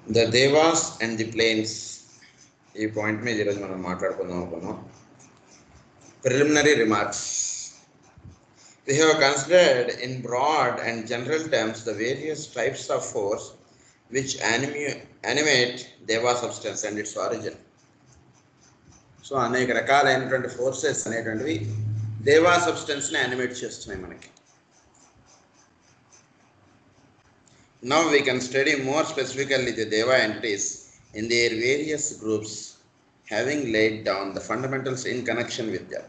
The Devas and the planes. This point me ఈరోజు మనం మాట్లాడుకుందాం అనుకున్నాం. Preliminary remarks. We have considered in broad and general terms the various types of force which animate Deva substance and its origin. So అనేక రకాలైనటువంటి forces అనేటువంటివి దేవా సబ్స్టెన్స్ని animate చేస్తున్నాయి మనకి. Now we can study more specifically the Deva entities in their various groups, having laid down the fundamentals in connection with them.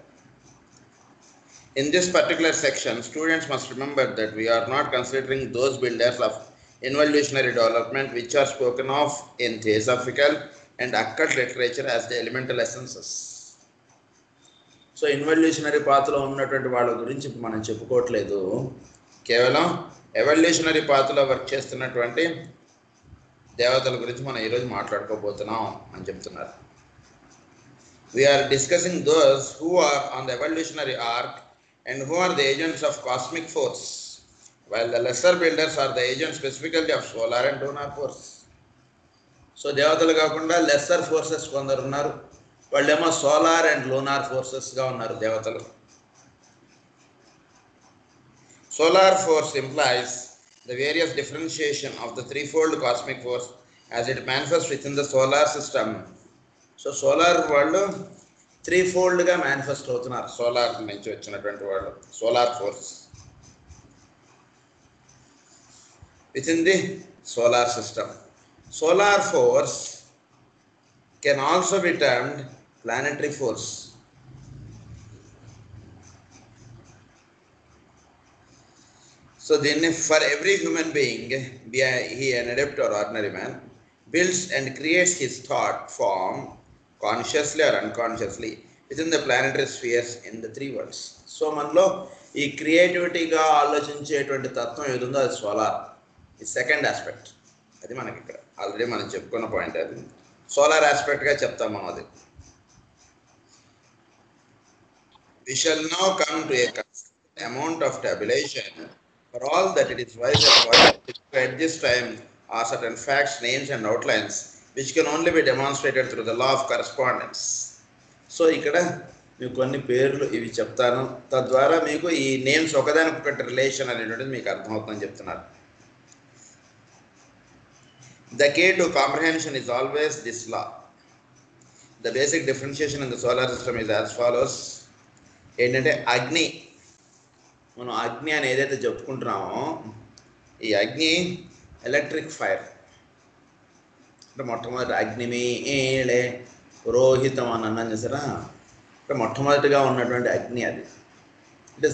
In this particular section, students must remember that we are not considering those builders of involutionary development which are spoken of in theosophical and occult literature as the elemental essences. So ఇన్వల్యూషనరీ పాత్రలో ఉన్నటువంటి వాళ్ళ గురించి మనం చెప్పుకోవట్లేదు, కేవలం evolutionary పాత్రలో work చేస్తున్నటువంటి దేవతల గురించి మనం ఈరోజు మాట్లాడుకోబోతున్నాం అని చెప్తున్నారు. We are discussing those who are on the evolutionary arc and who are the agents of cosmic force, while the lesser builders are the agents specifically of solar and lunar force. So దేవతలు కాకుండా lesser forces కొందరు ఉన్నారు, వాళ్ళేమో solar and lunar ఫోర్సెస్గా ఉన్నారు దేవతలు. Solar force implies the various differentiation of the threefold cosmic force as it manifests within the solar system. So solar వాళ్ళు త్రీఫోల్డ్గా manifest అవుతున్నారు, solar నుంచి వచ్చినటువంటి వాళ్ళు. Solar force with in the solar system. Solar force can also be termed planetary force. So దీన్ని for every human being, be he an adept or ordinary man, builds and creates his thought form consciously or unconsciously within the planetary spheres in the three worlds. So మనలో ఈ క్రియేటివిటీగా ఆలోచించేటువంటి తత్వం ఏదుందో అది solar. ఈ second aspect, అది మనకి ఇక్కడ already మనం చెప్పుకున్న పాయింట్. అది సోలార్ ఆస్పెక్ట్గా చెప్తాం మనం. అది we shall now come to a amount of tabulation for all that it is wise at this time are certain facts, names and outlines which can only be demonstrated through the law of correspondence. So ఇక్కడ మీకు కొన్ని పేర్లు ఇవి చెప్తాను, తద్వారా మీకు ఈ names ఒకదానికొకటి రిలేషన్ అనేటువంటిది మీకు అర్థమవుతుందని చెప్తున్నారు. The key to comprehension is always this law. The basic differentiation in the solar system is as follows. ఏంటంటే అగ్ని, మనం అగ్ని అని ఏదైతే చెప్పుకుంటున్నామో ఈ అగ్ని ఎలక్ట్రిక్ ఫైర్. అంటే మొట్టమొదటి అగ్నిమీళే పురోహితం అని అన్నాను చేసారా, అంటే మొట్టమొదటిగా ఉన్నటువంటి అగ్ని అది. అంటే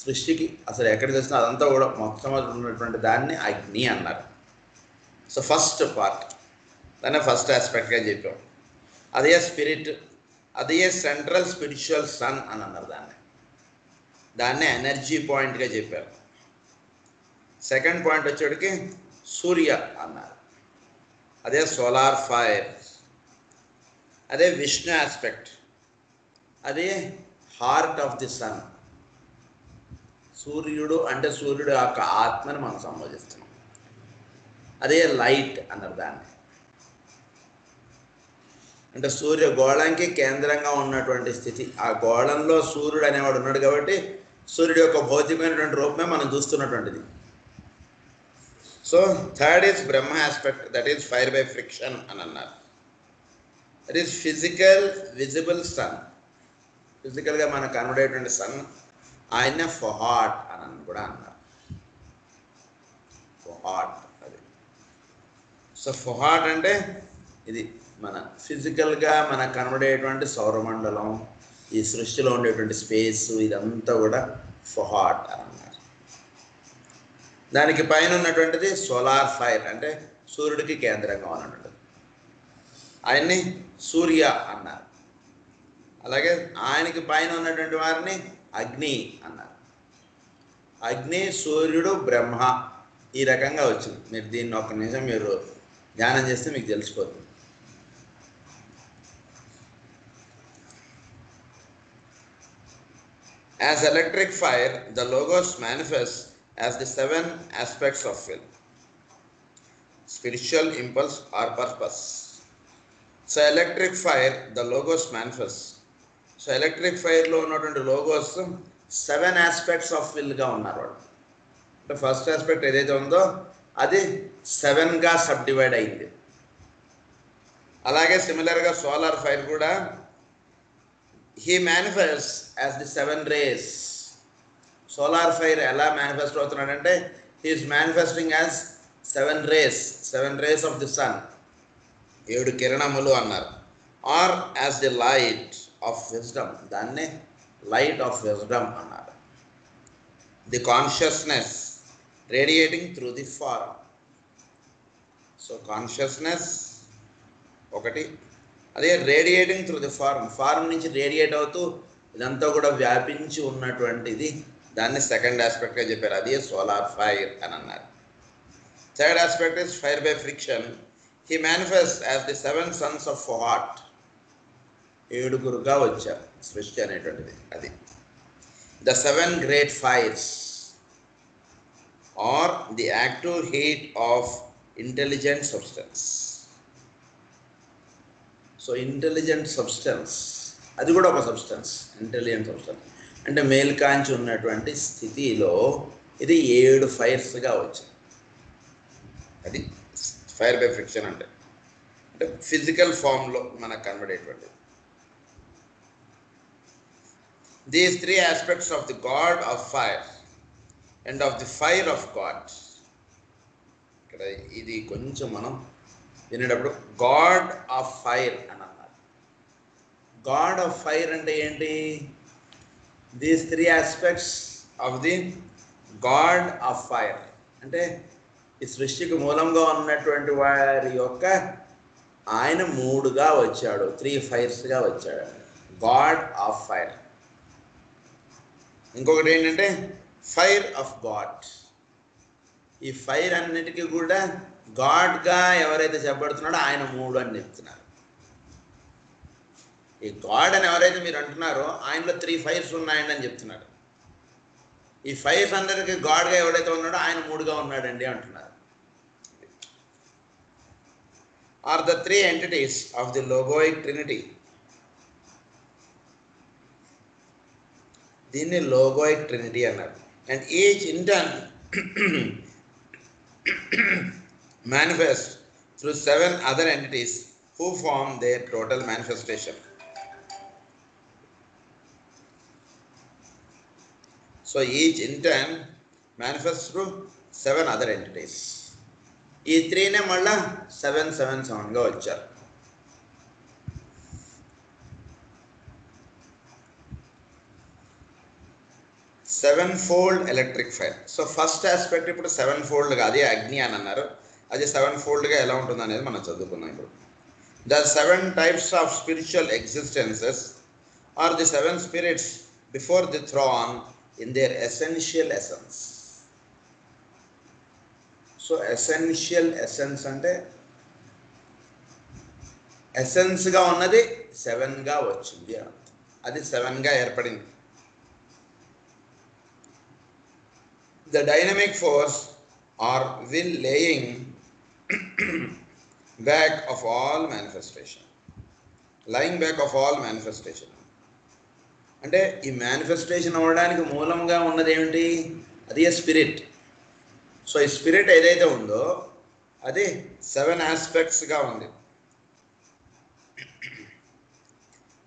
సృష్టికి అసలు ఎక్కడ చేసినా అదంతా కూడా మొట్టమొదటి ఉన్నటువంటి దాన్ని అగ్ని అన్నారు. సో ఫస్ట్ పార్ట్, దాన్ని ఫస్ట్ ఆస్పెక్ట్గా చెప్పాం. అదే స్పిరిట్, అదే సెంట్రల్ స్పిరిచువల్ సన్ అని అన్నారు దాన్ని ఎనర్జీ పాయింట్గా చెప్పారు. సెకండ్ పాయింట్ వచ్చేటికి సూర్య అన్నారు, అదే సోలార్ ఫైర్. అదే విష్ణు ఆస్పెక్ట్, అదే హార్ట్ ఆఫ్ ది సన్. సూర్యుడు అంటే సూర్యుడు యొక్క ఆత్మని మనం సంబోధిస్తున్నాం. అదే లైట్ అన్నారు దాన్ని. అంటే సూర్య గోళంకి కేంద్రంగా ఉన్నటువంటి స్థితి, ఆ గోళంలో సూర్యుడు అనేవాడు ఉన్నాడు కాబట్టి సూర్యుడు యొక్క భౌతికమైనటువంటి రూపమే మనం చూస్తున్నటువంటిది. So third is Brahma aspect, that is fire by friction అని అన్నారు. That is physical visible sun, ఫిజికల్గా మనకు కనబడేటువంటి సన్, ఆయన ఫొహాట్ అని కూడా అన్నారు. ఫొహాట్ అది. సో ఫొహాట్ అంటే ఇది మన ఫిజికల్గా మనకు కనబడేటువంటి సౌరమండలం, ఈ సృష్టిలో ఉండేటువంటి స్పేస్, ఇదంతా కూడా ఫొహాట్ అని అన్నారు. దానికి పైన ఉన్నటువంటిది సోలార్ ఫైర్, అంటే సూర్యుడికి కేంద్రంగా ఉన్నటువంటిది, ఆయన్ని సూర్య అన్నారు. అలాగే ఆయనకి పైన ఉన్నటువంటి వారిని అగ్ని అన్నారు. అగ్ని, సూర్యుడు, బ్రహ్మ, ఈ రకంగా వచ్చింది. మీరు దీన్ని ఒక నిమిషం మీరు ధ్యానం చేస్తే మీకు తెలిసిపోతుంది. As electric fire, the logos manifests as the seven aspects of will. spiritual impulse or purpose. So electric fire, the logos manifest. So electric fire లో ఉన్నటువంటి logos 7 aspects of will గా ఉన్నారు వాళ్ళు. అంటే ఫస్ట్ ఆస్పెక్ట్ ఏదైతే ఉందో అది 7గా subdivide అయింది. అలాగే సిమిలర్గా సోలార్ ఫైర్ కూడా he manifests as the 7 rays. Solar fire ఎలా manifest అవుతున్నాడంటే he is manifesting as 7 rays of the sun. 7 కిరణములు అన్నారు. Are as the light of wisdom, దాన్నే లైట్ ఆఫ్ విజ్డమ్ అన్నారు. The consciousness radiating through the form. So consciousness ఒకటి, అదే radiating through the form నుంచి radiate అవుతూ ఇదంతా కూడా వ్యాపించి ఉన్నటువంటిది, దాన్ని సెకండ్ ఆస్పెక్ట్గా చెప్పారు. అదే సోలార్ ఫైర్ అని అన్నారు. Third aspect is fire by friction. He manifests as the 7 sons of Fohat. 7గురుగా వచ్చారు సృష్టి అనేటువంటిది. అది the 7 great fires or the active heat of intelligent substance. So intelligent substance అది కూడా ఒక సబ్స్టెన్స్. ఇంటెలిజెంట్ సబ్స్టెన్స్ అంటే మేల్కాంచి ఉన్నటువంటి స్థితిలో ఇది 7 ఫైర్స్గా వచ్చింది. అది ఫైర్ బై ఫ్రిక్షన్ అంటే ఫిజికల్ ఫామ్లో మనకు కనబడేటువంటిది. These 3 aspects of the god of fire and of the fire of god. ఇక్కడ ఇది కొంచెం మనం వినేటప్పుడు గాడ్ ఆఫ్ ఫైర్ అని అన్నారు. గాడ్ ఆఫ్ ఫైర్ అంటే ఏంటి? These 3 aspects of the god of fire అంటే ఈ సృష్టికి మూలంగా ఉన్నటువంటి వారి యొక్క ఆయన 3గా వచ్చాడు, 3 ఫైర్స్గా వచ్చాడు. God of fire. ఇంకొకటి ఏంటంటే ఫైర్ ఆఫ్ గాడ్. ఈ ఫైర్ అన్నిటికీ కూడా గాడ్గా ఎవరైతే చెప్పబడుతున్నాడో ఆయన 3 అని చెప్తున్నారు. ఈ గాడ్ అని ఎవరైతే మీరు అంటున్నారో ఆయనలో 3 ఫైర్స్ ఉన్నాయండి అని చెప్తున్నారు. ఈ ఫైర్స్ అందరికీ గాడ్గా ఎవరైతే ఉన్నాడో ఆయన 3గా ఉన్నాడండి అంటున్నారు. Are the 3 entities of the logoic trinity. దీన్ని లోగోయిక్ ట్రినిటీ అన్నారు. And each in turn manifest through 7 other entities who form their total manifestation. So each in turn manifests through 7 other entities. ఈ 3నే మళ్ళా 777గా వచ్చారు. Seven-fold electric fire. So first aspect ఇప్పుడు 7-foldగా, అదే అగ్ని అని అన్నారు. అది 7-foldగా ఎలా ఉంటుంది అనేది మనం చదువుకున్నాం. ఇప్పుడు the 7 types of spiritual existences are the 7 spirits before the throne in their essential essence. So essential essence అంటే ఎసెన్స్గా ఉన్నది 7గా వచ్చింది, అది 7గా ఏర్పడింది. The dynamic force or will laying back of all manifestation. Lying back of all manifestation. అంటే ఈ manifestation అవ్వడానికి మూలంగా ఉన్నది ఏమిటి? అది స్పిరిట్. సో ఈ స్పిరిట్ ఏదైతే ఉందో అది 7 ఆస్పెక్ట్స్గా ఉంది.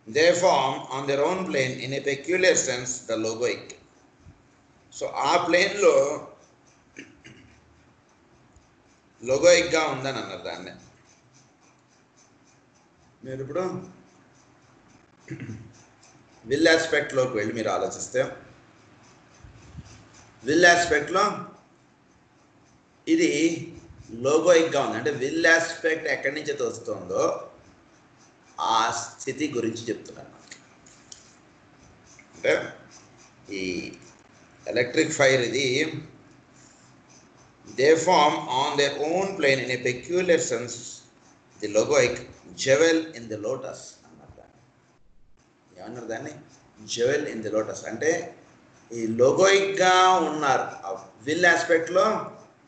They form on their own plane in a peculiar sense the logoic. So ఆ ప్లేన్లో లోగోయిక్గా ఉందని అన్నారు దాన్ని. మీరు ఇప్పుడు విల్ ఆస్పెక్ట్లోకి వెళ్ళి మీరు ఆలోచిస్తే విల్ ఆస్పెక్ట్లో ఇది లోగోయిక్గా ఉంది. అంటే విల్ ఆస్పెక్ట్ ఎక్కడి నుంచి వస్తుందో ఆ స్థితి గురించి చెప్తున్నాను. అంటే ఈ ఎలక్ట్రిక్ ఫైర్ ఇది they form on their own plane in a peculiar sense the logoic jewel in the lotus అన్నారు దాన్ని. ఏమన్నారు దాన్ని? Jewel in the lotus. అంటే ఈ లోగోయిక్గా ఉన్నారు విల్ ఆస్పెక్ట్లో.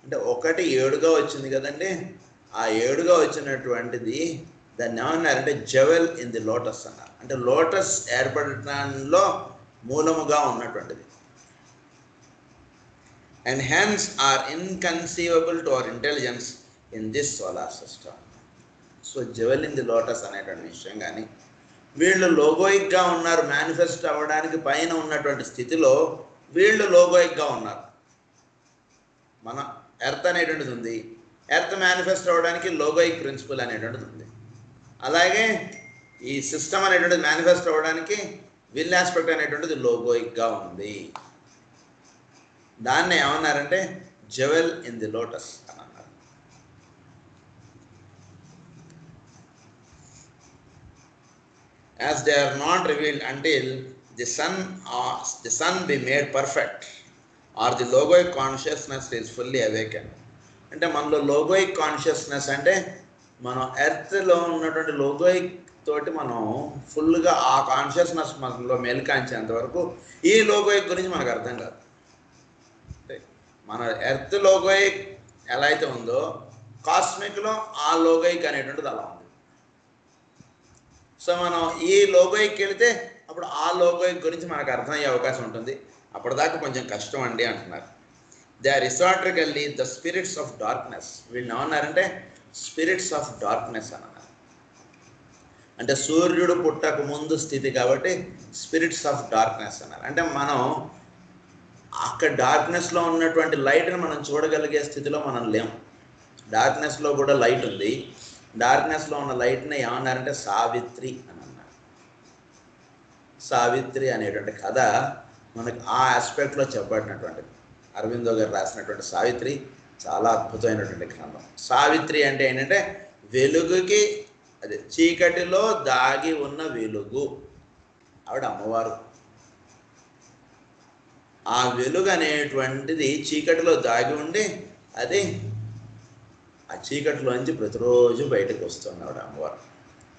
అంటే 1 7గా వచ్చింది కదండి. ఆ 7గా వచ్చినటువంటిది దాన్ని ఏమన్నారంటే జెవెల్ ఇన్ ది లోటస్ అన్నారు. అంటే లోటస్ ఏర్పడటంలో మూలముగా ఉన్నటువంటిది. And hence are inconceivable to our intelligence in this solar system. So jewel in the lotus అనేటువంటి విషయం కానీ, వీళ్ళు లోగోయిక్గా ఉన్నారు, మేనిఫెస్ట్ అవ్వడానికి పైన ఉన్నటువంటి స్థితిలో వీళ్ళు లోగోయిక్గా ఉన్నారు. మన ఎర్త్ అనేటువంటిది ఉంది, ఎర్త్ మేనిఫెస్ట్ అవ్వడానికి లోగోయిక్ ప్రిన్సిపల్ అనేటువంటిది ఉంది. అలాగే ఈ సిస్టమ్ అనేటువంటిది మేనిఫెస్ట్ అవ్వడానికి విల్ ఆస్పెక్ట్ అనేటువంటిది లోగోయిక్గా ఉంది. దాన్ని ఏమన్నారంటే జెవెల్ ఇన్ ది లోటస్ అని అన్నారు. As they are not revealed until the sun be made perfect or the logoic consciousness is fully awakened. అంటే మనలో లోగోయిక్ కాన్షియస్నెస్ అంటే మనం ఎర్త్లో ఉన్నటువంటి లోగోయిక్ తోటి మనం ఫుల్గా ఆ కాన్షియస్నెస్ మనలో మేల్కాంచేంత వరకు ఈ లోగోయిక్ గురించి మనకు అర్థం కాదు. మన ఎర్త్ లోగోయిక్ ఎలా అయితే ఉందో కాస్మిక్లో ఆ లోగోయిక్ అనేటువంటిది అలా ఉంది. సో మనం ఈ లోగోయిక్ వెళితే అప్పుడు ఆ లోగోయిక్ గురించి మనకు అర్థమయ్యే అవకాశం ఉంటుంది. అప్పటిదాకా కొంచెం కష్టం అండి అంటున్నారు. They are historically the spirits of darkness. వీళ్ళు ఏమన్నారంటే స్పిరిట్స్ ఆఫ్ డార్క్నెస్ అని అన్నారు. అంటే సూర్యుడు పుట్టక ముందు స్థితి కాబట్టి స్పిరిట్స్ ఆఫ్ డార్క్నెస్ అన్నారు. అంటే మనం అక్కడ డార్క్నెస్లో ఉన్నటువంటి లైట్ని మనం చూడగలిగే స్థితిలో మనం లేము. డార్క్నెస్లో కూడా లైట్ ఉంది. డార్క్నెస్లో ఉన్న లైట్ని ఏమన్నారంటే సావిత్రి అని అన్నారు. సావిత్రి అనేటువంటి కథ మనకు ఆ ఆస్పెక్ట్లో చెప్పబడినటువంటిది. అరవిందో గారు రాసినటువంటి సావిత్రి చాలా అద్భుతమైనటువంటి గ్రంథం. సావిత్రి అంటే ఏంటంటే వెలుగుకి, అదే చీకటిలో దాగి ఉన్న వెలుగు. ఆవిడ అమ్మవారు. ఆ వెలుగు అనేటువంటిది చీకటిలో దాగి ఉండి అది ఆ చీకటిలోంచి ప్రతిరోజు బయటకు వస్తుంది ఆవిడ అమ్మవారు.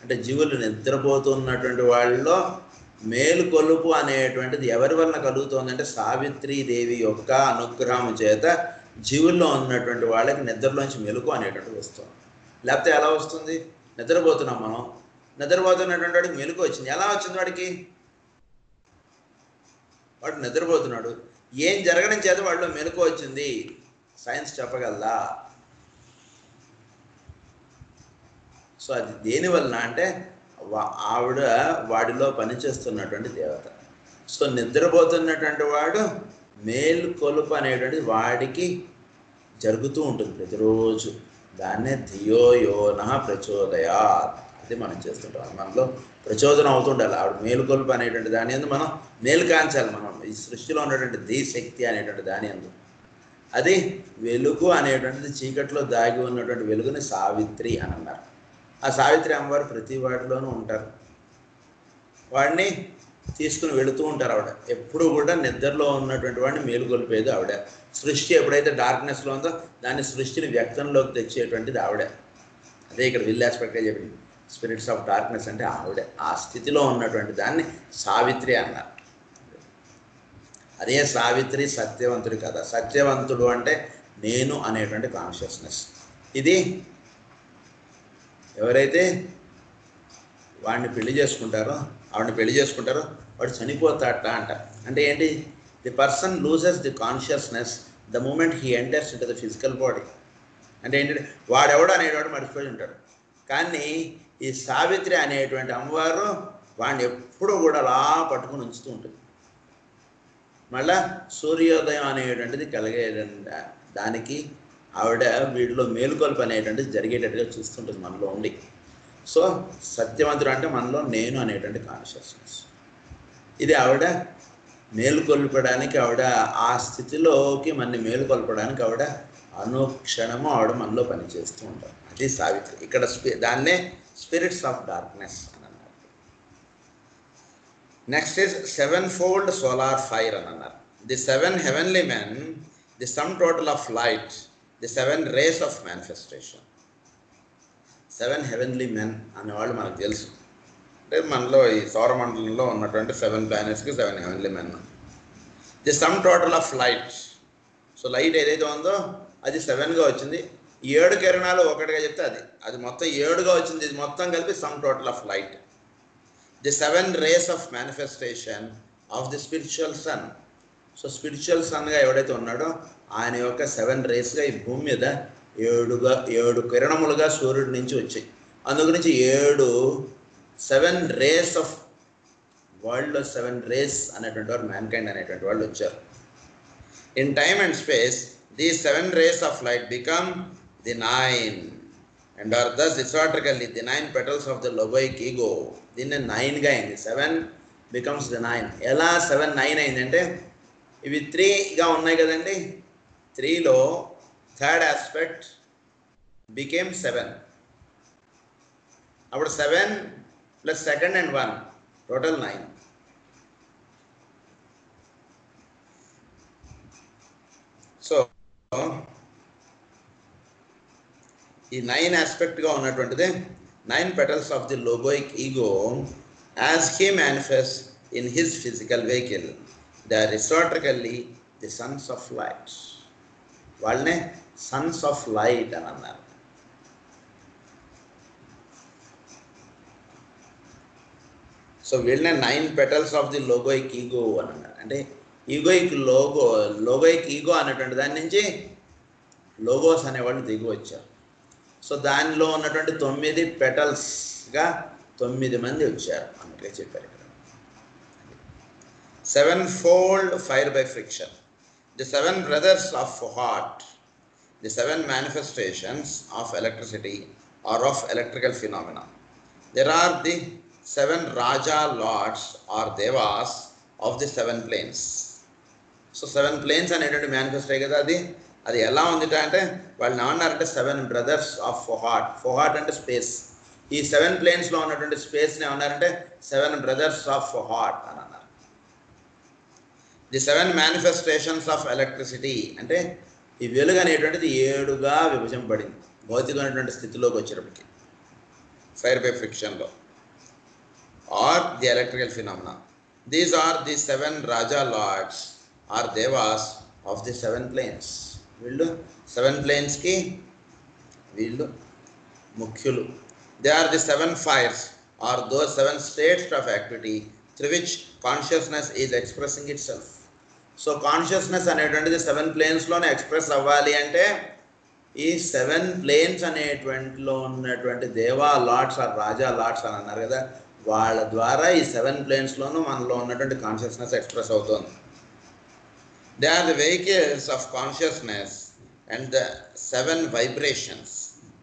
అంటే జీవులు నిద్రపోతున్నటువంటి వాళ్ళలో మేలుకొలుపు అనేటువంటిది ఎవరి వలన కలుగుతుందంటే సావిత్రీదేవి యొక్క అనుగ్రహం చేత జీవుల్లో ఉన్నటువంటి వాళ్ళకి నిద్రలోంచి మెలుకు అనేటువంటిది వస్తుంది. లేకపోతే ఎలా వస్తుంది? నిద్రపోతున్నాం మనం, నిద్రపోతున్నటువంటి వాడికి మెలుకు వచ్చింది. ఎలా వచ్చింది వాడికి? వాడు నిద్రపోతున్నాడు, ఏం జరగడం చేత వాడిలో మెలుకు వచ్చింది సైన్స్ చెప్పగలదా? సో అది దేనివలన అంటే ఆవిడ వాడిలో పనిచేస్తున్నటువంటి దేవత. సో నిద్రపోతున్నటువంటి వాడు మేలుకొలుపు అనేటువంటిది వాడికి జరుగుతూ ఉంటుంది ప్రతిరోజు. దాన్నే ధియో యోనః ప్రచోదయాత్, అది మనం చేస్తుంటాం. మనలో ప్రచోదనం అవుతుండాలి. ఆవిడ మేలుకొలుపు అనేటువంటి దాని అందు మనం మేలు కాంచాలి. మనం ఈ సృష్టిలో ఉన్నటువంటి ధీ శక్తి అనేటువంటి దాని అందు అది వెలుగు అనేటువంటిది చీకట్లో దాగి ఉన్నటువంటి వెలుగుని సావిత్రి అని అన్నారు. ఆ సావిత్రి అమ్మవారు ప్రతి వాటిలోనూ ఉంటారు. వాడిని తీసుకుని వెళుతూ ఉంటారు. ఆవిడ ఎప్పుడు కూడా నిద్రలో ఉన్నటువంటి వాడిని మేలుకొల్పేది ఆవిడ. సృష్టి ఎప్పుడైతే డార్క్నెస్లో ఉందో దాన్ని సృష్టిని వ్యక్తంలోకి తెచ్చేటువంటిది ఆవిడ. అదే ఇక్కడ విల్ ఆస్పెక్ట్గా చెప్పింది. స్పిరిట్స్ ఆఫ్ డార్క్నెస్ అంటే ఆవిడే. ఆ స్థితిలో ఉన్నటువంటి దాన్ని సావిత్రి అన్నారు. అదే సావిత్రి సత్యవంతుడి కథ. సత్యవంతుడు అంటే నేను అనేటువంటి కాన్షియస్నెస్. ఇది ఎవరైతే వాడిని పెళ్లి చేసుకుంటారో, ఆవిడని పెళ్లి చేసుకుంటారో వాడు చనిపోతాట అంటారు. అంటే ఏంటి? The person loses the consciousness the moment he enters into the physical body. అంటే ఏంటంటే వాడెవడో అనేవాడు మర్చిపోయి ఉంటాడు. కానీ ఈ సావిత్రి అనేటువంటి అమ్మవారు వాడిని ఎప్పుడూ కూడా అలా పట్టుకుని ఉంచుతూ ఉంటుంది. మళ్ళా సూర్యోదయం అనేటువంటిది కలిగే దానికి ఆవిడ వీటిలో మేలుకొల్పు అనేటువంటిది జరిగేటట్టుగా చూస్తుంటుంది మనలో ఉండి. సో సత్యవంతుడు అంటే మనలో నేను అనేటువంటి కాన్షియస్నెస్. ఇది ఆవిడ మేలుకొల్పడానికి, ఆవిడ ఆ స్థితిలోకి మనని మేలుకొల్పడానికి ఆవిడ అనుక్షణము ఆవిడ మనలో పనిచేస్తూ ఉంటారు. అది సావిత్రి. ఇక్కడ దాన్నే స్పిరిట్స్ ఆఫ్ డార్క్నెస్ అని అన్నారు. Next is 7-fold solar fire అని అన్నారు. The 7 heavenly men, the sum total of light, the 7 rays of manifestation. 7 heavenly men అనేవాళ్ళు మనకు తెలుసు. అంటే మనలో ఈ సౌరమండలంలో ఉన్నటువంటి 7 planetsకి 7 heavenly men. The sum total of light. So light ఏదైతే ఉందో అది 7గా వచ్చింది. ఈ 7 కిరణాలు ఒకటిగా చెప్తే అది మొత్తం 7గా వచ్చింది. ఇది మొత్తం కలిపి sum total of light. The 7 rays of manifestation of the spiritual sun. So spiritual సన్గా ఎవడైతే ఉన్నాడో ఆయన యొక్క 7 raysగా ఈ భూమి మీద 7 కిరణములుగా సూర్యుడి నుంచి వచ్చాయి. అందుగురించి 7 rays ఆఫ్ వరల్డ్లో 7 rays అనేటువంటి వారు మ్యాన్కైండ్ అనేటువంటి వాళ్ళు వచ్చారు. In time and space these 7 rays of light become the 9 and are thus esoterically the 9 petals of the logoic ego. దీన్ని 9గా అయింది. 7 becomes the 9. ఎలా 7 9 అయిందంటే ఇవి 3గా ఉన్నాయి కదండి. 3లో థర్డ్ ఆస్పెక్ట్ became 7. అప్పుడు 7 plus second and 1 total 9. So ఈ 9 ఆస్పెక్ట్గా ఉన్నటువంటిది 9 petals of the logoic ego as he manifests in his physical vehicle. They are esoterically the sons of light. వాళ్ళనే సన్స్ ఆఫ్ లైట్ అని అన్నారు. సో వీళ్ళనే 9 petals of the logoic ego అని అన్నారు. అంటే లోగోయిక్ ego అనేటువంటి దాని నుంచి లోగోస్ అనేవాళ్ళు దిగి వచ్చారు. సో దానిలో ఉన్నటువంటి 9 పెటల్స్గా 9 మంది వచ్చారు అన్నట్లే చెప్పారు ఇక్కడ. 7-fold fire by friction. The 7 brothers of heart, the 7 manifestations of electricity or of electrical phenomena. There are the 7 Raja lords or devas of the 7 planes. So 7 planes అనేటువంటి మేనిఫెస్ట్ అయ్యి కదా. అది ఎలా ఉందిట అంటే వాళ్ళు ఏమన్నారంటే 7 brothers of ఫోహార్ట్ అంటే స్పేస్. ఈ 7 planesలో ఉన్నటువంటి స్పేస్ని ఏమన్నారంటే 7 brothers of ఫోహార్ట్ అని అన్నారు. ది 7 manifestations of electricity అంటే ఈ వెలుగు అనేటువంటిది 7గా విభజింపబడింది భౌతికమైనటువంటి స్థితిలోకి వచ్చేటప్పటికి ఫైర్ బై ఫ్రిక్షన్లో are the electrical phenomena. These are the 7 Raja lords or devas of the 7 planes. వీళ్ళు 7 planesకి వీళ్ళు ముఖ్యులు. They are the 7 fires or those 7 states of activity through which consciousness is expressing itself. So consciousness అనేటువంటిది 7 planesలోనే express అవ్వాలి అంటే ఈ 7 planes అనేటువంటిలో ఉన్నటువంటి దేవా లార్డ్స్ ఆర్ రాజా లార్డ్స్ అని అన్నారు కదా, వాళ్ళ ద్వారా ఈ 7 planesలోనూ మనలో ఉన్నటువంటి కాన్షియస్నెస్ ఎక్స్ప్రెస్ అవుతుంది. They are the vehicles of consciousness and the 7 vibrations.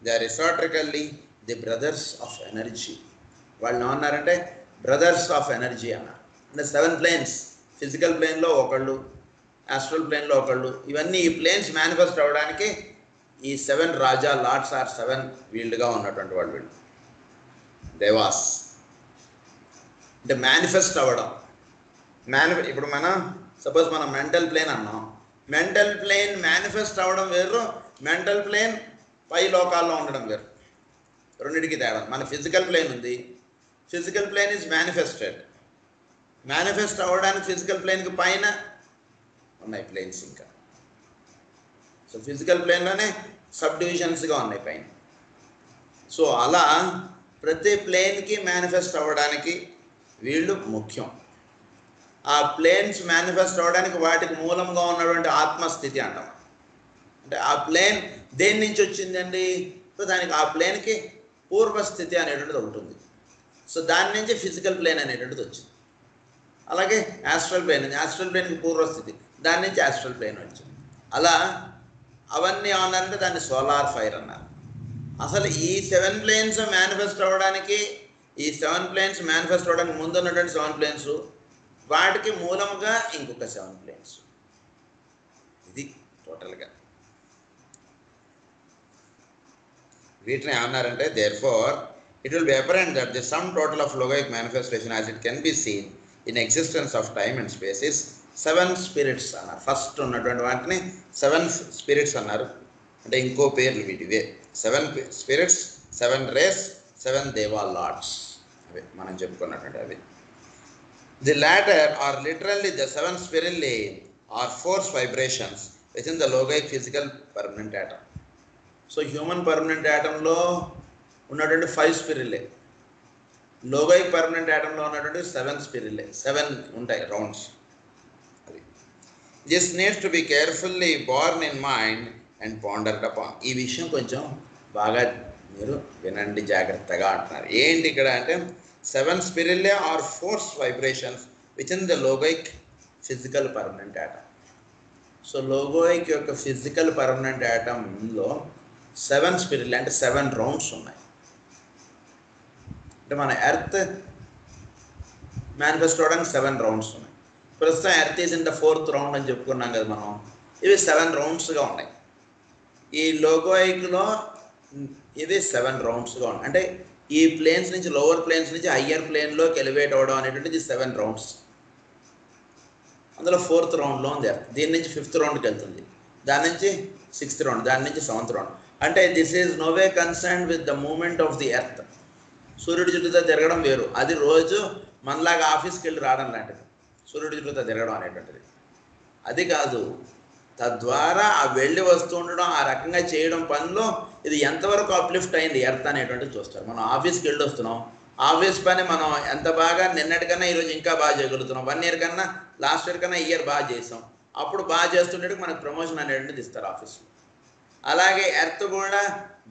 They are esoterically the brothers of energy. వాళ్ళు ఏమన్నారంటే బ్రదర్స్ ఆఫ్ ఎనర్జీ అన్నారు. అంటే 7 planes, ఫిజికల్ ప్లేన్లో ఒకళ్ళు, ఆస్ట్రల్ ప్లేన్లో ఒకళ్ళు, ఇవన్నీ ఈ ప్లేన్స్ మేనిఫెస్ట్ అవ్వడానికి ఈ 7 రాజా లార్డ్స్ ఆర్ 7 వీల్డ్గా ఉన్నటువంటి వాళ్ళు వీళ్ళు దేవాస్. అంటే మేనిఫెస్ట్ అవ్వడం. ఇప్పుడు సపోజ్ మనం మెంటల్ ప్లేన్ అన్నాం. మెంటల్ ప్లేన్ మేనిఫెస్ట్ అవ్వడం వేరు, మెంటల్ ప్లేన్ పై లోకాల్లో ఉండడం వేరు. రెండింటికి తేడా. మన ఫిజికల్ ప్లేన్ ఉంది, physical plane is manifested. Manifest అవ్వడానికి ఫిజికల్ ప్లేన్కి పైన ఉన్నాయి ప్లేన్స్ ఇంకా. సో ఫిజికల్ ప్లేన్లోనే సబ్ డివిజన్స్గా ఉన్నాయి పైన. సో అలా ప్రతి ప్లేన్కి మేనిఫెస్ట్ అవ్వడానికి వీళ్ళు ముఖ్యం. ఆ ప్లేన్స్ మేనిఫెస్ట్ అవ్వడానికి వాటికి మూలంగా ఉన్నటువంటి ఆత్మస్థితి అంటాం. అంటే ఆ ప్లేన్ దేని నుంచి వచ్చిందండి? సో దానికి ఆ ప్లేన్కి పూర్వస్థితి అనేటువంటిది ఒకటి ఉంది. సో దాని నుంచి ఫిజికల్ ప్లేన్ అనేటువంటిది వచ్చింది. అలాగే యాస్ట్రల్ ప్లేన్ ఉంది, యాస్ట్రల్ ప్లేన్కి పూర్వస్థితి, దాని నుంచి యాస్ట్రల్ ప్లేన్ వచ్చింది. అలా అవన్నీ ఏమన్నారంటే దాన్ని సోలార్ ఫైర్ అన్నారు. అసలు ఈ 7 planes మేనిఫెస్ట్ అవ్వడానికి, ఈ 7 planes మేనిఫెస్ట్ అవ్వడానికి ముందు ఉన్నటువంటి 7 planes, వాటికి మూలంగా ఇంకొక 7 planes. ఇది టోటల్గా. వీటిని ఏమన్నారంటే therefore it will be apparent that the sum total of logoic manifestation as it can be seen in existence of time and space is 7 spirits అన్నారు. ఫస్ట్ ఉన్నటువంటి వాటిని 7 spirits అన్నారు. అంటే ఇంకో పేర్లు వీటివే. 7 spirits, 7 rays, 7 deva lords. అవే మనం చెప్పుకున్నటువంటి అవి. The latter are literally the 7 spirali or force vibrations within the logoic physical permanent atom. So human permanent యాటంలో ఉన్నటువంటి 5 స్పిరిల్లే, లోగోయిక్ పర్మనెంట్ యాటంలో ఉన్నటువంటి 7 స్పిరిల్లే, 7 ఉంటాయి rounds. This needs to be carefully Born in mind and pondered upon. ఈ విషయం కొంచెం బాగా మీరు వినండి జాగ్రత్తగా అంటున్నారు. ఏంటి ఇక్కడ అంటే 7 spirillae are force vibrations which in the logoic physical permanent atom. So logoic యొక్క ఫిజికల్ పర్మనెంట్ యాటంలో 7 స్పిరిల్లే అంటే 7 రౌండ్స్ ఉన్నాయి. అంటే మన ఎర్త్ మేనిఫెస్ట్ అవడానికి 7 రౌండ్స్ ఉన్నాయి. ప్రస్తుతం earth is in the 4th round అని చెప్పుకున్నాం కదా మనం. ఇవి 7 రౌండ్స్గా ఉన్నాయి. ఈ లోగోయిక్లో ఇది 7 రౌండ్స్గా ఉన్నాయి. అంటే ఈ ప్లేన్స్ నుంచి, లోవర్ ప్లేన్స్ నుంచి హయ్యర్ ప్లేన్లోకి ఎలివేట్ అవ్వడం అనేటువంటిది 7 రౌండ్స్. అందులో 4th రౌండ్లో ఉంది ఎర్త్. దీని నుంచి 5th రౌండ్కి వెళ్తుంది, దాని నుంచి 6th రౌండ్, దాని నుంచి 7th రౌండ్. అంటే this is no way concern with the moment of the earth. సూర్యుడి చుట్టూతో తిరగడం వేరు, అది రోజు మనలాగా ఆఫీస్కి వెళ్ళి రావడం లాంటిది. సూర్యుడి చుట్టూతో తిరగడం అనేటువంటిది అది కాదు. తద్వారా ఆ వెళ్ళి వస్తూ ఉండడం, ఆ రకంగా చేయడం పనిలో ఇది ఎంతవరకు అప్లిఫ్ట్ అయింది ఎర్త్ అనేటువంటిది చూస్తారు. మనం ఆఫీస్కి వెళ్ళి వస్తున్నాం, ఆఫీస్ పని మనం ఎంత బాగా నిన్నటికన్నా ఈరోజు ఇంకా బాగా చేయగలుగుతున్నాం. 1 ఇయర్ కన్నా లాస్ట్ ఇయర్ కన్నా ఇయర్ బాగా చేసాం. అప్పుడు బాగా చేస్తుంటే మనకు ప్రమోషన్ అనేటువంటిది ఇస్తారు ఆఫీస్లో. అలాగే ఎర్త్ కూడా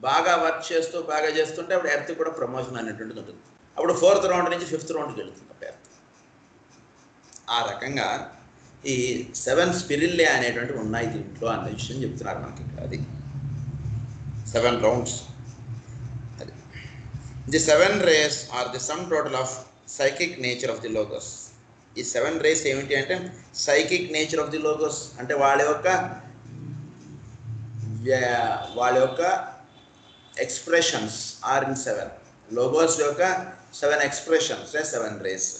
బాగా వర్క్ చేస్తూ బాగా చేస్తుంటే అప్పుడు ఎర్త్ కూడా ప్రమోషన్ అనేటువంటిది ఉంటుంది. అప్పుడు 4th రౌండ్ నుంచి 5th రౌండ్కి వెళుతుంది ఎర్త్. ఆ రకంగా ఈ 7 స్పిరిల్లే అనేటువంటివి ఉన్నాయి దీంట్లో అన్న విషయం చెప్తున్నారు మనకి. అది 7 రౌండ్స్. అది the 7 race are the sum total of psychic nature of the logos. ఈ 7 రేస్ ఏమిటి అంటే psychic nature of the logos. అంటే వాళ్ళ యొక్క ఎక్స్ప్రెషన్స్ ఆర్ ఇన్ 7. లోగోస్ యొక్క 7 expressions 7 race.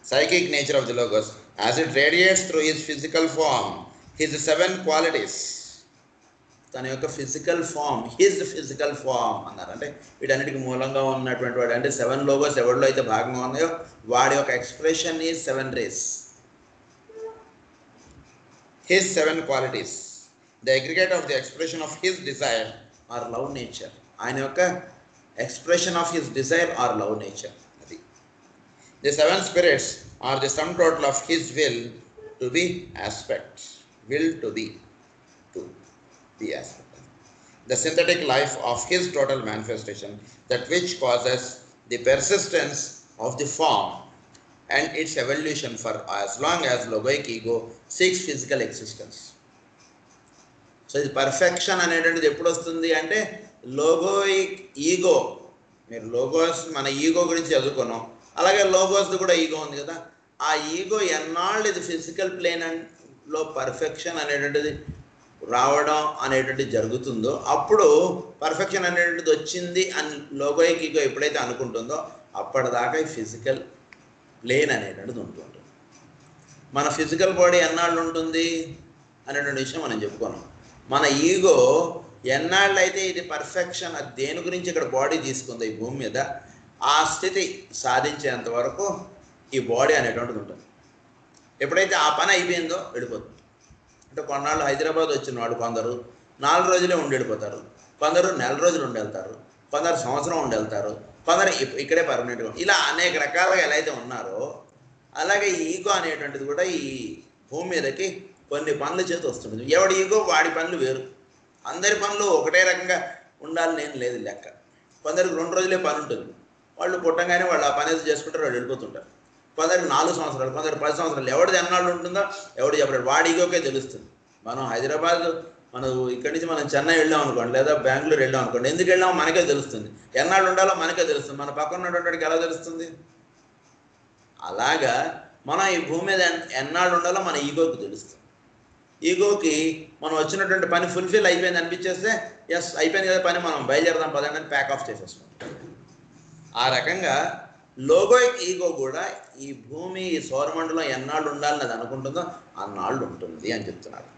Psychic nature of the logos as it radiates through his physical form, his 7 qualities. తన యొక్క physical form, his physical form అన్నారు. అంటే వీటన్నిటికి మూలంగా ఉన్నటువంటి వాడు, అంటే 7 లోగోస్ ఎవరిలో అయితే భాగంగా ఉన్నాయో వాడి యొక్క expression is 7 race. His 7 qualities, the aggregate of the expression of his desire or love nature. ఆయన యొక్క expression of his desire or love nature. The 7 spirits are the sum total of his will to be aspects. Will to be aspect. The synthetic life of his total manifestation, that which causes the persistence of the form and its evolution for as long as logoic ego seeks physical existence. So this perfection అనేటువంటిది ఎప్పుడు వస్తుంది అంటే లోగోయిక్ ego. మీరు logos మన ego గురించి చదువుకున్నాం, అలాగే లోగోస్ది కూడా ఈగో ఉంది కదా. ఆ ఈగో ఎన్నాళ్ళు ఇది ఫిజికల్ ప్లేన్లో పర్ఫెక్షన్ అనేటువంటిది రావడం అనేటువంటిది జరుగుతుందో అప్పుడు పర్ఫెక్షన్ అనేటువంటిది వచ్చింది అని లోగోయిక్ ఈగో ఎప్పుడైతే అనుకుంటుందో అప్పటిదాకా ఈ ఫిజికల్ ప్లేన్ అనేటువంటిది ఉంటుంది. మన ఫిజికల్ బాడీ ఎన్నాళ్ళు ఉంటుంది అనేటువంటి విషయం మనం చెప్పుకున్నాం. మన ఈగో ఎన్నాళ్ళు అయితే ఇది పర్ఫెక్షన్, అది దేని గురించి ఇక్కడ బాడీ తీసుకుందో ఈ భూమి మీద, ఆ స్థితి సాధించేంత వరకు ఈ బాడీ అనేటువంటిది ఉంటుంది. ఎప్పుడైతే ఆ పని అయిపోయిందో వెళ్ళిపోతుంది. అంటే కొన్నాళ్ళు హైదరాబాద్ వచ్చిన వాడు కొందరు 4 రోజులే ఉండి వెళ్ళిపోతారు, కొందరు నెల రోజులు ఉండి వెళ్తారు, కొందరు సంవత్సరం ఉండి వెళ్తారు, కొందరు ఇక్కడే పర్మనెంట్గా. ఇలా అనేక రకాలుగా ఎలా అయితే ఉన్నారో అలాగే ఈగో అనేటువంటిది కూడా ఈ భూమి మీదకి కొన్ని పనుల చేతి వస్తుంది. ఎవడి ఈగో వాడి పనులు వేరు. అందరి పనులు ఒకటే రకంగా ఉండాలని ఏం లేదు లెక్క. కొందరికి 2 రోజులే పని ఉంటుంది, వాళ్ళు పుట్టంగానే వాళ్ళు ఆ పని ఏదో చేసుకుంటారు, వాళ్ళు వెళ్ళిపోతుంటారు. కొందరికి 4 సంవత్సరాలు, కొందరికి 10 సంవత్సరాలు. ఎవరిది ఎన్నాళ్ళు ఉంటుందో ఎవడు చెప్పాడు, వాడి ఈగోకే తెలుస్తుంది. మనం హైదరాబాద్, మనం ఇక్కడి నుంచి మనం చెన్నై వెళ్ళాం అనుకోండి, లేదా బెంగళూరు వెళ్ళాం అనుకోండి, ఎందుకు వెళ్ళామో మనకే తెలుస్తుంది. ఎన్నాళ్ళు ఉండాలో మనకే తెలుస్తుంది, మన పక్కన ఉన్నటువంటికి ఎలా తెలుస్తుంది? అలాగా మనం ఈ భూమి మీద ఎన్నాళ్ళు ఉండాలో మన ఈగోకి తెలుస్తుంది. ఈగోకి మనం వచ్చినటువంటి పని ఫుల్ఫిల్ అయిపోయింది అనిపించేస్తే ఎస్ అయిపోయింది కదా పని, మనం బయలుదేరదాం పదండి అని ప్యాక్ ఆఫ్ చేసేసుకుంటాం. ఆ రకంగా లోగోయిక్ ఈగో కూడా ఈ భూమి, ఈ సౌరమండలం ఎన్నాళ్ళు ఉండాలని అది అనుకుంటుందో అన్నాళ్ళు ఉంటుంది అని చెప్తున్నారు.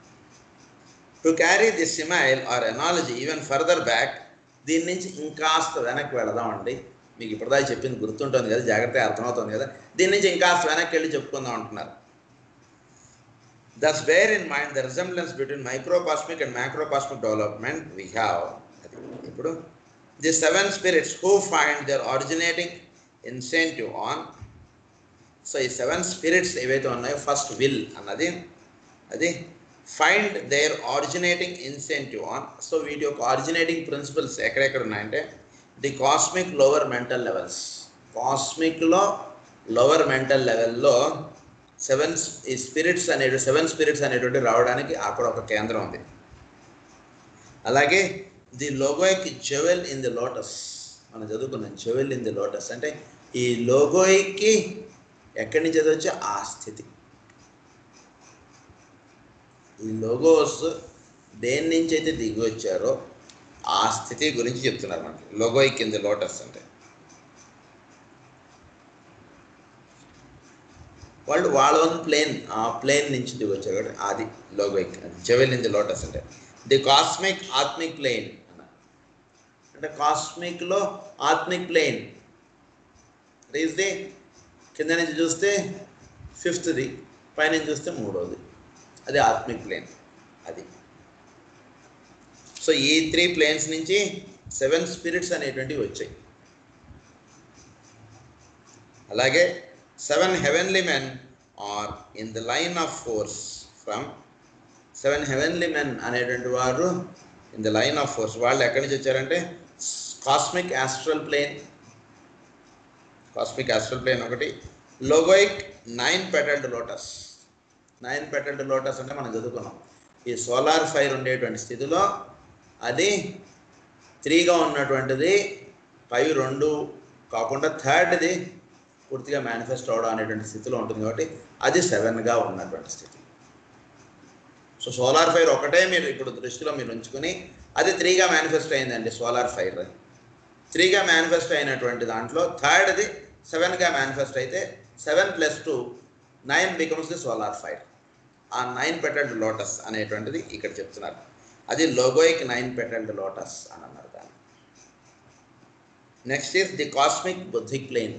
To carry the simile or analogy even further back, దీని నుంచి ఇంకాస్త వెనక్కి వెళదామండి. మీకు ఇప్పటిదాకా చెప్పింది గుర్తుంటుంది కదా, జాగ్రత్తగా అర్థమవుతుంది కదా. దీని నుంచి ఇంకాస్త వెనక్కి వెళ్ళి చెప్పుకుందాం అంటున్నారు. Thus, bear in mind the resemblance between microcosmic and macrocosmic development we have. The seven spirits who find their originating incentive on. So, ఈ సెవెన్ స్పిరిట్స్ ఏవైతే ఉన్నాయో ఫస్ట్ విల్ అన్నది అది find their originating incentive on. So వీటి యొక్క originating principles ఎక్కడెక్కడ ఉన్నాయంటే the cosmic lower mental levels. కాస్మిక్లో లోవర్ మెంటల్ లెవెల్లో సెవెన్ స్పిరిట్స్ అనేటువంటి రావడానికి అక్కడ ఒక కేంద్రం ఉంది. అలాగే the logoic jewel in the lotus, మనం చదువుకున్నాం జెవెల్ ఇన్ ది లోటస్ అంటే ఈ లోగోయిక్కి ఎక్కడి నుంచి చదవచ్చు ఆ స్థితి. ఈ లోగోస్ దేని నుంచి అయితే దిగి వచ్చారో ఆ స్థితి గురించి చెప్తున్నారు మనకి. లోగోయిక్ ఇన్ ది లోటస్ అంటే వాళ్ళు వాళ్ళ ప్లేన్, ఆ ప్లేన్ నుంచి దిగి వచ్చారు కాబట్టి అది లోగోయిక్. జెవెల్ ఇన్ ది లోటస్ అంటే ది కాస్మిక్ ఆత్మిక్ ప్లేన్ అంటే కాస్మిక్లో ఆత్మిక్ ప్లేన్ ఈజ్ ది కింద నుంచి చూస్తే ఫిఫ్త్ది, పైనుంచి చూస్తే మూడోది, అది ఆత్మిక్ ప్లేన్ అది. సో ఈ 3 ప్లేన్స్ నుంచి 7 స్పిరిట్స్ అనేటువంటివి వచ్చాయి. అలాగే 7 heavenly men are in the line of force from 7 heavenly men అనేటువంటి వారు in the line of force. వాళ్ళు ఎక్కడి నుంచి వచ్చారంటే కాస్మిక్ ఆస్ట్రల్ ప్లేన్ ఒకటి, లోగోయిక్ 9 petaled లోటస్. 9 petaled లోటస్ అంటే మనం చదువుకున్నాం ఈ సోలార్ ఫైర్ ఉండేటువంటి స్థితిలో అది 3గా ఉన్నటువంటిది పై 2 కాకుండా థర్డ్ది పూర్తిగా మేనిఫెస్ట్ అవడం అనేటువంటి స్థితిలో ఉంటుంది కాబట్టి అది 7గా ఉన్నటువంటి స్థితి. సో సోలార్ ఫైర్ ఒకటే మీరు ఇప్పుడు దృష్టిలో మీరు ఉంచుకుని అది 3గా మేనిఫెస్ట్ అయిందండి. సోలార్ ఫైర్ 3గా మేనిఫెస్ట్ అయినటువంటి దాంట్లో థర్డ్ది 7గా మేనిఫెస్ట్ అయితే 7 + 2 9 బికమ్స్ ది సోలార్ ఫైర్. ఆ 9 petaled లోటస్ అనేటువంటిది ఇక్కడ చెప్తున్నారు. అది లోగోయిక్ 9 petaled లోటస్ అని అన్నారు దాన్ని. Next is the cosmic buddhic plane.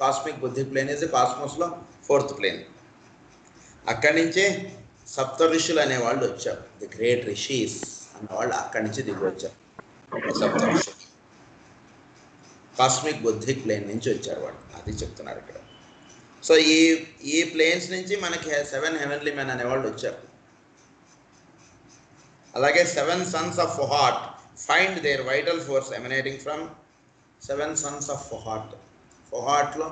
Cosmic buddhic plane is కాస్మోస్లో 4th ప్లేన్. అక్కడి నుంచే సప్త ఋషులు అనేవాళ్ళు వచ్చారు. ది గ్రేట్ రిషీస్ అన్నవాళ్ళు అక్కడి నుంచి దిగి వచ్చారు. సప్త ఋషులు కాస్మిక్ బుద్ధిక్ ప్లేన్ నుంచి వచ్చారు వాళ్ళు, అది చెప్తున్నారు ఇక్కడ. సో ఈ ప్లేన్స్ నుంచి మనకి 7 heavenly men అనేవాళ్ళు వచ్చారు. అలాగే 7 sons of Fohat find their vital force emanating from 7 sons of Fohat. ఫోహాట్లో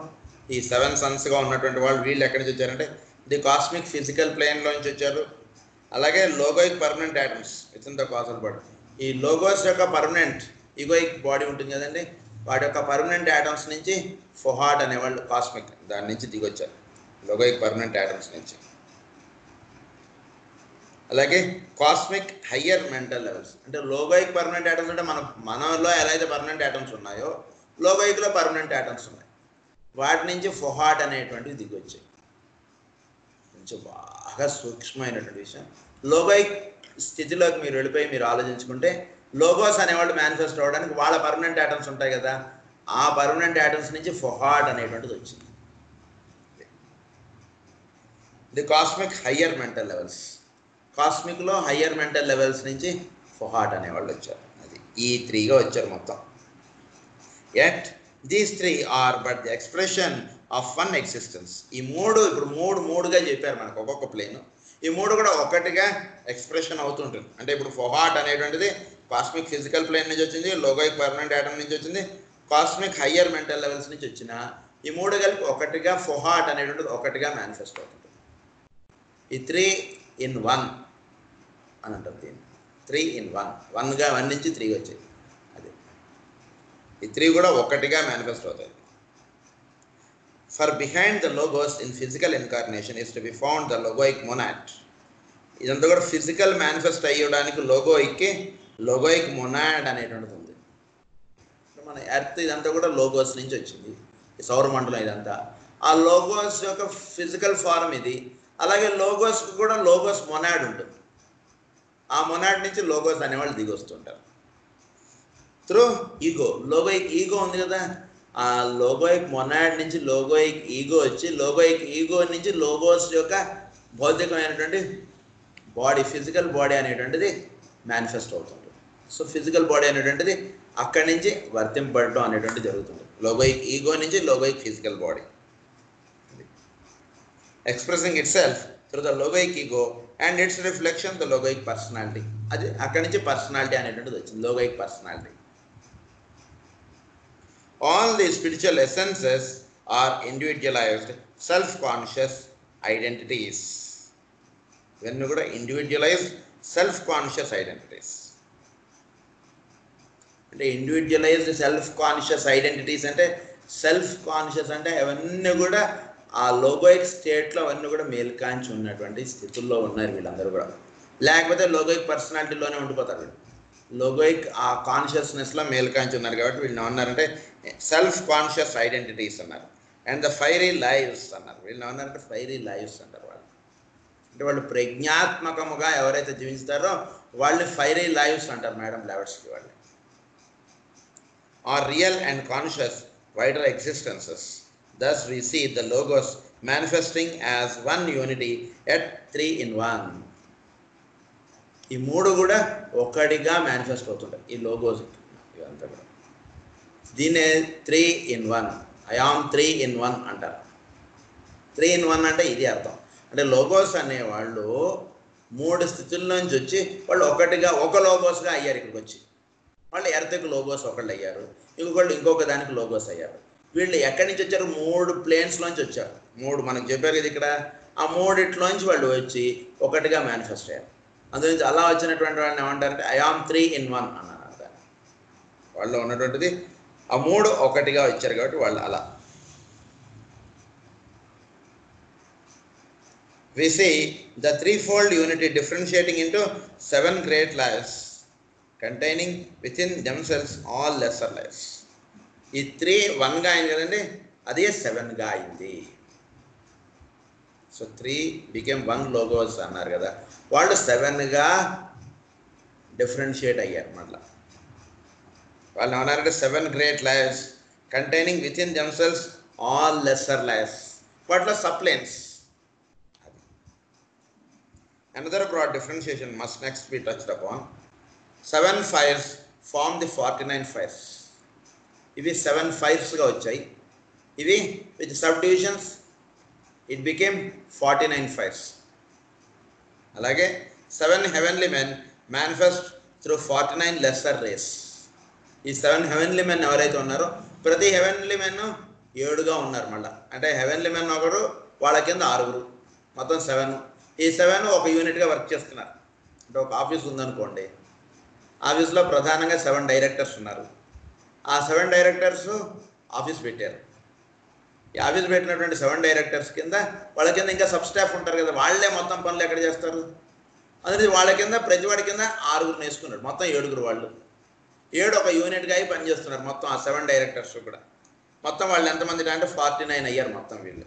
ఈ 7 sonsగా ఉన్నటువంటి వాళ్ళు వీళ్ళు ఎక్కడి నుంచి వచ్చారంటే ది కాస్మిక్ ఫిజికల్ ప్లేన్లో నుంచి వచ్చారు. అలాగే logoic permanent atoms its in the causal body. ఈ లోగోస్ యొక్క పర్మనెంట్ ఈగోయిక్ బాడీ ఉంటుంది కదండి, వాటి యొక్క పర్మనెంట్ యాటమ్స్ నుంచి ఫోహాట్ అనేవాళ్ళు కాస్మిక్ దాని నుంచి దిగొచ్చారు, లోగోయిక్ పర్మనెంట్ యాటమ్స్ నుంచి. అలాగే కాస్మిక్ హయ్యర్ మెంటల్ లెవెల్స్ అంటే లోగోయిక్ పర్మనెంట్ యాటమ్స్ అంటే మనలో ఎలా అయితే పర్మనెంట్ యాటమ్స్ ఉన్నాయో లోగోయిక్లో పర్మనెంట్ యాటమ్స్ ఉన్నాయి. వాటి నుంచి ఫోహాట్ అనేటువంటివి దిగొచ్చాయి. కొంచెం బాగా సూక్ష్మమైనటువంటి విషయం. లోగోయిక్ స్థితిలోకి మీరు వెళ్ళిపోయి మీరు ఆలోచించుకుంటే లోగోస్ అనేవాళ్ళు మేనిఫెస్ట్ అవ్వడానికి వాళ్ళ పర్మనెంట్ యాటమ్స్ ఉంటాయి కదా, ఆ పర్మనెంట్ యాటమ్స్ నుంచి ఫోహాట్ అనేటువంటిది వచ్చింది. The cosmic higher mental levels, కాస్మిక్లో హయ్యర్ మెంటల్ లెవెల్స్ నుంచి ఫోహాట్ అనేవాళ్ళు వచ్చారు. అది ఈ 3గా వచ్చారు మొత్తం. At these 3 are but the expression of one existence. ఈ 3 ఇప్పుడు 3గా చెప్పారు మనకు ఒక్కొక్క ప్లేన్. ఈ 3 కూడా ఒకటిగా ఎక్స్ప్రెషన్ అవుతుంటుంది. అంటే ఇప్పుడు ఫోహాట్ అనేటువంటిది కాస్మిక్ ఫిజికల్ ప్లేన్ నుంచి వచ్చింది, లోగోయిక్ పర్మనెంట్ యాటమ్ నుంచి వచ్చింది, కాస్మిక్ హయ్యర్ మెంటల్ లెవెల్స్ నుంచి వచ్చిన ఈ 3 కలిపి ఒకటిగా ఫోహాట్ అనేటువంటిది ఒకటిగా మేనిఫెస్ట్ అవుతుంది. ఈ 3 in 1 అని అంటారు దీన్ని. 3 in 1, 1 నుంచి 3 వచ్చాయి. అది ఈ 3 కూడా ఒకటిగా మేనిఫెస్ట్ అవుతాయి. For behind the logos in physical incarnation is to be found the logoic monad. ఇదంతా కూడా ఫిజికల్ మేనిఫెస్ట్ అయ్యడానికి లోగోయిక్ మొనాడ్ అనేటువంటిది ఉంది. మన ఎర్త్ ఇదంతా కూడా లోగోస్ నుంచి వచ్చింది, ఈ సౌరమండలం ఇదంతా. ఆ లోగోస్ యొక్క ఫిజికల్ ఫారం ఇది. అలాగే లోగోస్కి కూడా లోగోస్ మొనాడ్ ఉంటుంది. ఆ మొనాడ్ నుంచి లోగోస్ అనేవాళ్ళు దిగి వస్తుంటారు త్రూ ఈగో. లోగోయిక్ ఈగో ఉంది కదా, ఆ లోగోయిక్ మొనాడ్ నుంచి లోగోయిక్ ఈగో వచ్చి లోగోయిక్ ఈగో నుంచి లోగోస్ యొక్క భౌతికమైనటువంటి బాడీ, ఫిజికల్ బాడీ అనేటువంటిది మేనిఫెస్ట్ అవుతుంది. సో ఫిజికల్ బాడీ అనేటువంటిది అక్కడి నుంచి వర్తింపడటం అనేటువంటిది జరుగుతుంది. లోగోయిక్ ఈగో నుంచి logoic physical body expressing itself through the logoic ego and its reflection the logoic personality. అది అక్కడి నుంచి పర్సనాలిటీ అనేటువంటిది వచ్చింది, logoic personality. All the spiritual essences are individualised self conscious identities. ఇవన్నీ కూడా ఇండివిజువలైజ్డ్ సెల్ఫ్ కాన్షియస్ ఐడెంటిటీస్. అంటే individualised self conscious identities అంటే self conscious అంటే అవన్నీ కూడా ఆ లోగోయిక్ స్టేట్లో అవన్నీ కూడా మేల్కాంచి ఉన్నటువంటి స్థితుల్లో ఉన్నారు వీళ్ళందరూ కూడా. లేకపోతే లోగోయిక్ పర్సనాలిటీలోనే ఉండిపోతారు వీళ్ళు. లోగోయిక్ ఆ కాన్షియస్నెస్లో మేల్కాంచి ఉన్నారు కాబట్టి వీళ్ళు ఏమన్నారంటే సెల్ఫ్ కాన్షియస్ ఐడెంటిటీస్ అన్నారు. అండ్ ద ఫైరీ లైవ్స్ అన్నారు. వీళ్ళు ఏమన్నారంటే ఫైరీ లైవ్స్ అంటారు వాళ్ళు. అంటే వాళ్ళు ప్రజ్ఞాత్మకముగా ఎవరైతే జీవిస్తారో వాళ్ళు ఫైరీ లైవ్స్ అంటారు మేడం లెవర్స్కి వాళ్ళు. Are real and conscious wider existences. Thus we see the logos manifesting as one unity at 3 in 1. ఈ మూడు కూడా ఒకటిగా మేనిఫెస్ట్ అవుతుంటాయి ఈ లోగోస్ ఇవంతా కూడా. దీన్నే 3 in 1, ఐ ఆమ్ 3 in 1 అంటారు. 3 in 1 అంటే ఇది అర్థం. అంటే లోగోస్ అనేవాళ్ళు మూడు స్థితుల నుంచి వచ్చి వాళ్ళు ఒకటిగా ఒక లోగోస్గా అయ్యారు. ఇక్కడికి వచ్చి వాళ్ళు ఎర్త్కి లోగోస్ ఒకళ్ళు అయ్యారు, ఇంకొకళ్ళు ఇంకొక దానికి లోగోస్ అయ్యారు. వీళ్ళు ఎక్కడి నుంచి వచ్చారు? 3 ప్లేన్స్లోంచి వచ్చారు. 3 మనకు చెప్పారు కదా ఇక్కడ. ఆ మూడిట్లోంచి వాళ్ళు వచ్చి ఒకటిగా మేనిఫెస్ట్ అయ్యారు. అందులోంచి అలా వచ్చినటువంటి వాళ్ళని ఏమంటారంటే ఐ ఆమ్ 3 in 1 అన్నారు. అర్థం వాళ్ళు ఉన్నటువంటిది ఆ మూడు ఒకటిగా వచ్చారు కాబట్టి వాళ్ళు అలా. We see the threefold unity differentiating into 7 great lives containing within themselves all lesser lives. ఈ 3 1గా అయింది కదండి, అదే 7గా అయింది. సో 3 బికేమ్ 1 లోగోస్ అన్నారు కదా, వాళ్ళు 7గా డిఫరెన్షియేట్ అయ్యారు. మళ్ళీ వాళ్ళు ఏమన్నారంటే 7 great lives containing within themselves all lesser lives. వాటిలో సప్లైన్స్. Another broad differentiation must next be touched upon. 7 fires form the 49 fires. ఇవి 7 ఫైర్స్గా వచ్చాయి. ఇవి with sub divisions it became 49 fires. అలాగే 7 heavenly men manifest through 49 lesser race. ఈ 7 heavenly men ఎవరైతే ఉన్నారో ప్రతి హెవెన్లీ మెన్ 7గా ఉన్నారు. మళ్ళీ అంటే హెవెన్లీ మెన్ ఒకరు, వాళ్ళ కింద 6, మొత్తం 7. ఈ 7 ఒక యూనిట్గా వర్క్ చేస్తున్నారు. అంటే ఒక ఆఫీస్ ఉందనుకోండి, ఆఫీస్లో ప్రధానంగా 7 డైరెక్టర్స్ ఉన్నారు. ఆ 7 డైరెక్టర్స్ ఆఫీస్ పెట్టారు. ఈ ఆఫీస్ పెట్టినటువంటి 7 డైరెక్టర్స్ కింద వాళ్ళ కింద ఇంకా సబ్ స్టాఫ్ ఉంటారు కదా, వాళ్ళే మొత్తం పనులు ఎక్కడ చేస్తారు. అందుకే వాళ్ళ కింద ప్రతివాడి కింద 6 వేసుకున్నారు, మొత్తం 7 వాళ్ళు. 7 ఒక యూనిట్గా అయి పనిచేస్తున్నారు మొత్తం ఆ 7 డైరెక్టర్స్ కూడా. మొత్తం వాళ్ళు ఎంతమంది అంటే 49 అయ్యారు మొత్తం వీళ్ళు.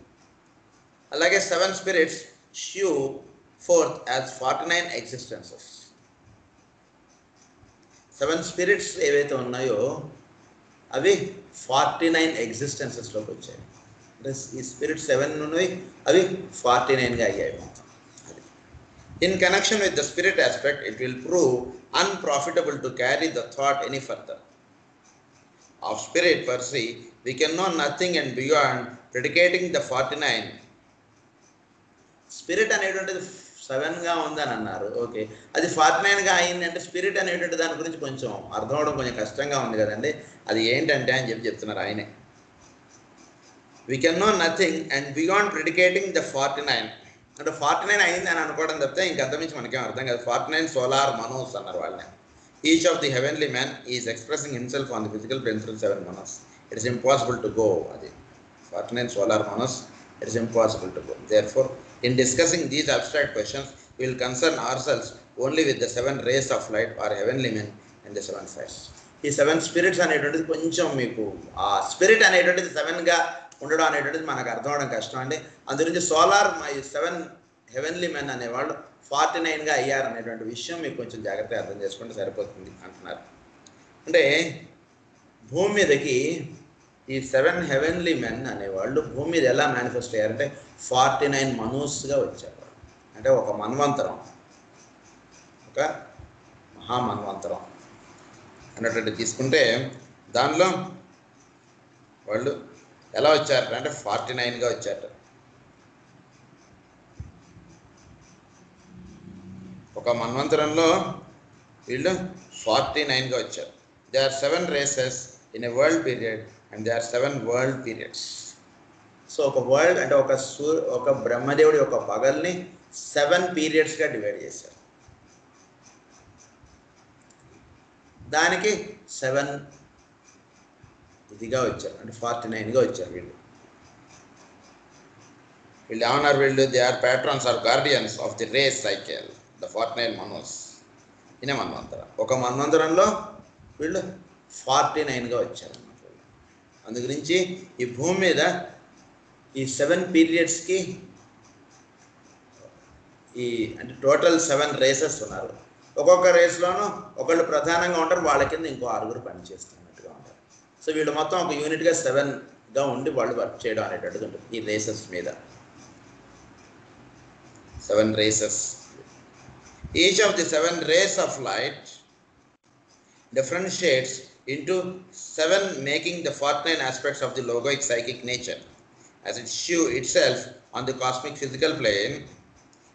అలాగే 7 spirits shoe fourth as 49 existences. 7 spirits ఏవైతే ఉన్నాయో అవి 49 ఎగ్జిస్టెన్సెస్లోకి వచ్చాయి. అంటే ఈ స్పిరిట్ 7 ఉన్నాయి, అవి 49గా అయ్యాయి మొత్తం. In connection with the spirit aspect it will prove unprofitable to carry the thought any further. Of spirit per se we can know nothing and beyond predicating the 49. Spirit అనేటువంటిది 7గా ఉందని అన్నారు. ఓకే, అది 49గా అయింది అంటే స్పిరిట్ అనేటువంటి దాని గురించి కొంచెం అర్థం అవడం కొంచెం కష్టంగా ఉంది కదండి. అది ఏంటంటే అని చెప్తున్నారు ఆయనే. We can know nothing and beyond predicating the 49. అంటే 49 అయింది అని అనుకోవడం తప్పితే ఇంకంతమించి మనకేం అర్థం కాదు. 49 సోలార్ మనోస్ అన్నారు వాళ్ళని. Each of the heavenly man is expressing himself on the physical principle 7 Manus. It is impossible to go. అది 49 solar monos, it is impossible to go. Therefore, in discussing these abstract questions, we will concern ourselves only with the 7 rays of light or heavenly men and the 7 fires. ఈ 7 spirits అనేటువంటిది కొంచెం మీకు ఆ spirit అనేటువంటిది 7గా ఉండడం అనేటువంటిది మనకు అర్థం అవడం కష్టం అండి. అందుగురించి సోలార్ ఈ 7 హెవెన్లీ మెన్ అనేవాళ్ళు 49గా అయ్యారు అనేటువంటి విషయం మీకు కొంచెం జాగ్రత్తగా అర్థం చేసుకుంటే సరిపోతుంది అంటున్నారు. అంటే భూమి మీదకి ఈ 7 హెవెన్లీ మెన్ అనేవాళ్ళు భూమి మీద ఎలా మేనిఫెస్ట్ అయ్యారంటే 49 మనోస్గా వచ్చారు. అంటే ఒక మన్వంతరం, ఒక మహామన్వంతరం అన్నటువంటి తీసుకుంటే దానిలో వాళ్ళు ఎలా వచ్చారట అంటే 49గా వచ్చారట. ఒక మన్వంతరంలో వీళ్ళు 49గా వచ్చారు. They are 7 races in a world period and they are 7 world periods. So ఒక వరల్డ్ అంటే ఒక బ్రహ్మదేవుడి యొక్క పగల్ని 7 పీరియడ్స్గా డివైడ్ చేశారు. దానికి 7 ఇదిగా వచ్చారు, అంటే 49గా వచ్చారు వీళ్ళు. ఏమన్నారు వీళ్ళు? They are patrons are guardians of the race cycle, the 49 Manus in a manvantara. ఒక మన్వంతరంలో వీళ్ళు 49గా వచ్చారు అన్నమాట. అందు గురించి ఈ భూమి మీద ఈ 7 పీరియడ్స్కి ఈ అంటే టోటల్ 7 రేసెస్ ఉన్నారు. ఒక్కొక్క రేస్లోనూ ఒకళ్ళు ప్రధానంగా ఉంటారు, వాళ్ళ కింద ఇంకో 6 పనిచేస్తున్నట్టుగా ఉంటారు. సో వీళ్ళు మొత్తం ఒక యూనిట్గా 7గా ఉండి వాళ్ళు వర్క్ చేయడం అనేటట్టుగా ఉంటుంది ఈ రేసెస్ మీద. 7 races. Each of the 7 rays of light differentiates into 7, making the 49 aspects of the logoic psychic nature as it shew itself on the cosmic physical plane,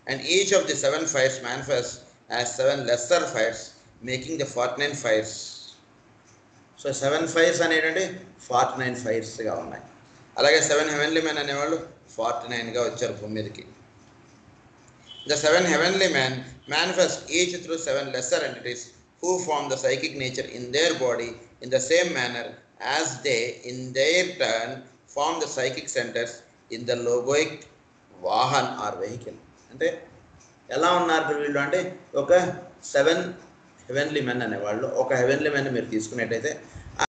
and each of the 7 fires manifests as 7 lesser fires, making the 49 fires. So 7 fires అనేటువంటి 49 ఫైర్స్గా ఉన్నాయి. అలాగే 7 heavenly men అనేవాళ్ళు 49గా వచ్చారు భూమి మీదకి. The 7 heavenly men manifest each through 7 lesser entities who form the psychic nature in their body in the same manner as they in their turn form the psychic centers in the logoic vahan or vehicle. అంటే ఎలా ఉన్నారు వీళ్ళు అంటే ఒక 7 heavenly men అనేవాళ్ళు. ఒక heavenly men మీరు తీసుకున్నట్టయితే